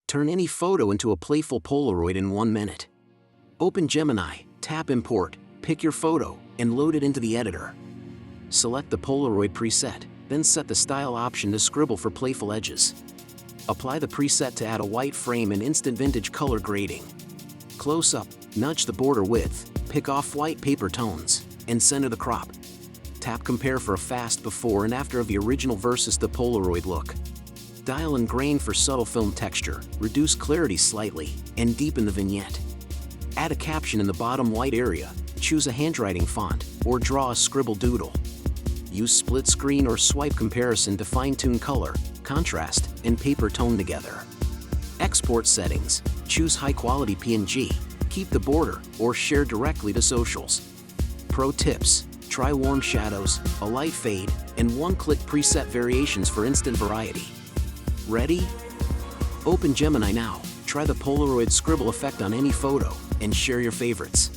Turn any photo into a playful Polaroid in 1 minute. Open Gemini, tap Import, pick your photo, and load it into the editor. Select the Polaroid preset, then set the style option to scribble for playful edges. Apply the preset to add a white frame and instant vintage color grading. Close up, nudge the border width, pick off-white paper tones, and center the crop. Tap Compare for a fast before and after of the original versus the Polaroid look. Dial in grain for subtle film texture, reduce clarity slightly, and deepen the vignette. Add a caption in the bottom white area, choose a handwriting font, or draw a scribble doodle. Use split screen or swipe comparison to fine-tune color, contrast, and paper tone together. Export settings, choose high-quality PNG, keep the border, or share directly to socials. Pro tips: try warm shadows, a light fade, and one-click preset variations for instant variety. Ready? Open Gemini now, try the Polaroid scribble effect on any photo, and share your favorites.